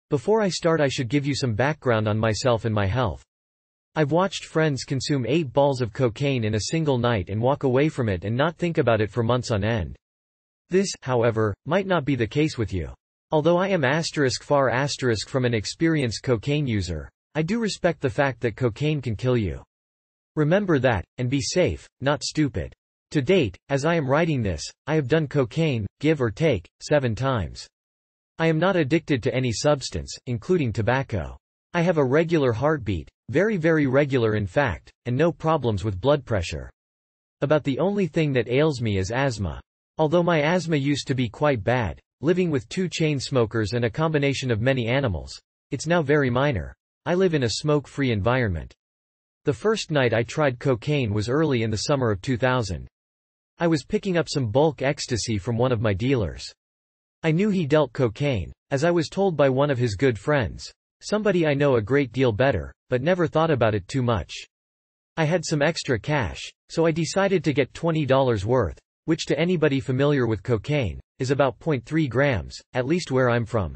Before I start, I should give you some background on myself and my health. I've watched friends consume 8 balls of cocaine in a single night and walk away from it and not think about it for months on end. This, however, might not be the case with you. Although I am far from an experienced cocaine user, I do respect the fact that cocaine can kill you. Remember that, and be safe, not stupid. To date, as I am writing this, I have done cocaine, give or take, 7 times. I am not addicted to any substance, including tobacco. I have a regular heartbeat, very regular in fact, and no problems with blood pressure. About the only thing that ails me is asthma. Although my asthma used to be quite bad, living with 2 chain smokers and a combination of many animals, it's now very minor. I live in a smoke-free environment. The first night I tried cocaine was early in the summer of 2000. I was picking up some bulk ecstasy from one of my dealers. I knew he dealt cocaine, as I was told by one of his good friends, somebody I know a great deal better, but never thought about it too much. I had some extra cash, so I decided to get $20 worth, which to anybody familiar with cocaine, is about 0.3 grams, at least where I'm from.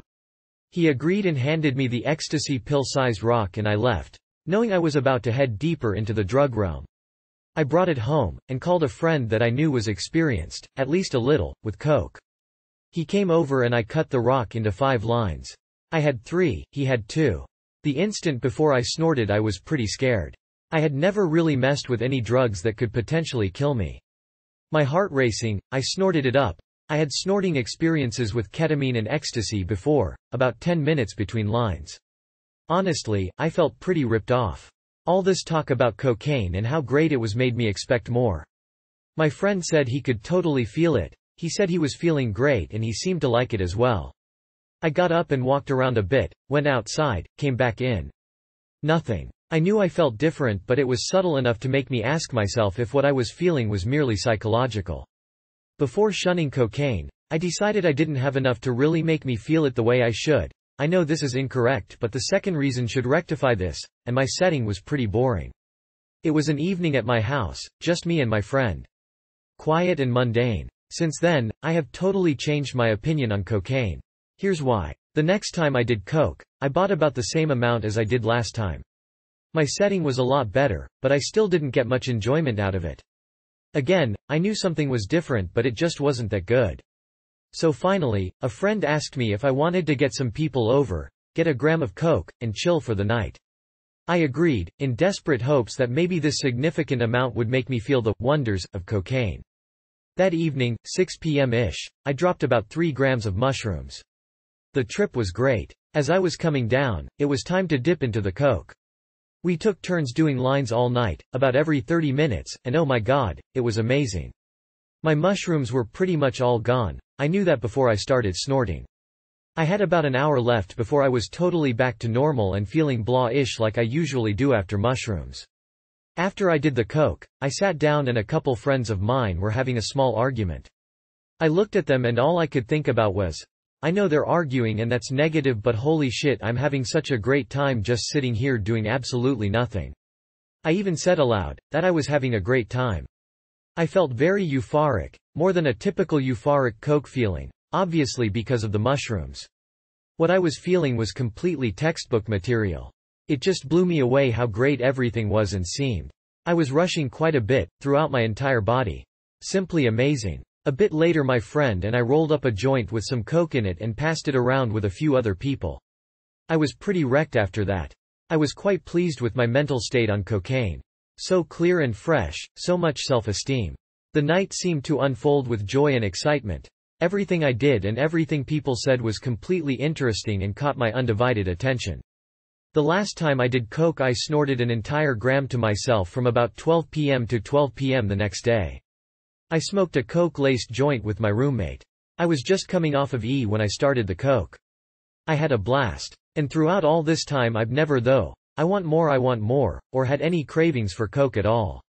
He agreed and handed me the ecstasy pill-sized rock and I left, knowing I was about to head deeper into the drug realm. I brought it home, and called a friend that I knew was experienced, at least a little, with coke. He came over and I cut the rock into 5 lines. I had 3, he had 2. The instant before I snorted I was pretty scared. I had never really messed with any drugs that could potentially kill me. My heart racing, I snorted it up. I had snorting experiences with ketamine and ecstasy before, about 10 minutes between lines. Honestly, I felt pretty ripped off. All this talk about cocaine and how great it was made me expect more. My friend said he could totally feel it. He said he was feeling great and he seemed to like it as well. I got up and walked around a bit, went outside, came back in. Nothing. I knew I felt different, but it was subtle enough to make me ask myself if what I was feeling was merely psychological. Before shunning cocaine, I decided I didn't have enough to really make me feel it the way I should. I know this is incorrect, but the second reason should rectify this, and my setting was pretty boring. It was an evening at my house, just me and my friend. Quiet and mundane. Since then, I have totally changed my opinion on cocaine. Here's why. The next time I did coke, I bought about the same amount as I did last time. My setting was a lot better, but I still didn't get much enjoyment out of it. Again, I knew something was different, but it just wasn't that good. So finally, a friend asked me if I wanted to get some people over, get a gram of coke, and chill for the night. I agreed, in desperate hopes that maybe this significant amount would make me feel the wonders of cocaine. That evening, 6 p.m.-ish, I dropped about 3 grams of mushrooms. The trip was great. As I was coming down, it was time to dip into the coke. We took turns doing lines all night, about every 30 minutes, and oh my god, it was amazing. My mushrooms were pretty much all gone. I knew that before I started snorting. I had about an hour left before I was totally back to normal and feeling blah-ish like I usually do after mushrooms. After I did the coke, I sat down and a couple friends of mine were having a small argument. I looked at them and all I could think about was, I know they're arguing and that's negative, but holy shit, I'm having such a great time just sitting here doing absolutely nothing. I even said aloud, that I was having a great time. I felt very euphoric, more than a typical euphoric coke feeling, obviously because of the mushrooms. What I was feeling was completely textbook material. It just blew me away how great everything was and seemed. I was rushing quite a bit, throughout my entire body. Simply amazing. A bit later my friend and I rolled up a joint with some coke in it and passed it around with a few other people. I was pretty wrecked after that. I was quite pleased with my mental state on cocaine. So clear and fresh, so much self-esteem. The night seemed to unfold with joy and excitement. Everything I did and everything people said was completely interesting and caught my undivided attention. The last time I did coke I snorted an entire gram to myself from about 12 p.m. to 12 p.m. the next day. I smoked a coke-laced joint with my roommate. I was just coming off of E when I started the coke. I had a blast. And throughout all this time I've never I want more, or had any cravings for coke at all.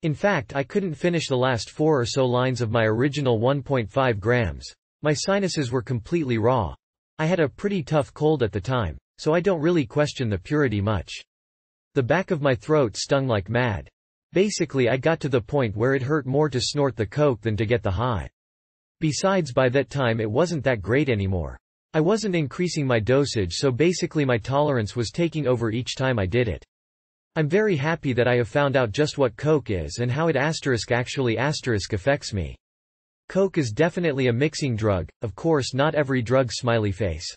In fact, I couldn't finish the last 4 or so lines of my original 1.5 grams. My sinuses were completely raw. I had a pretty tough cold at the time, so I don't really question the purity much. The back of my throat stung like mad. Basically I got to the point where it hurt more to snort the coke than to get the high. Besides, by that time it wasn't that great anymore. I wasn't increasing my dosage, so basically my tolerance was taking over each time I did it. I'm very happy that I have found out just what coke is and how it actually affects me. Coke is definitely a mixing drug, of course not every drug smiley face.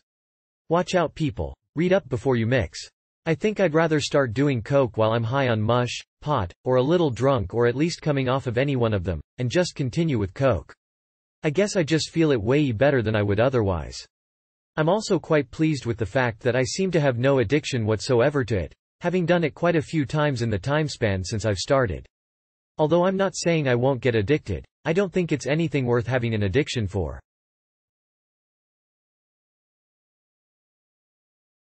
Watch out people. Read up before you mix. I think I'd rather start doing coke while I'm high on mush, pot, or a little drunk or at least coming off of any one of them, and just continue with coke. I guess I just feel it way better than I would otherwise. I'm also quite pleased with the fact that I seem to have no addiction whatsoever to it, having done it quite a few times in the time span since I've started. Although I'm not saying I won't get addicted, I don't think it's anything worth having an addiction for.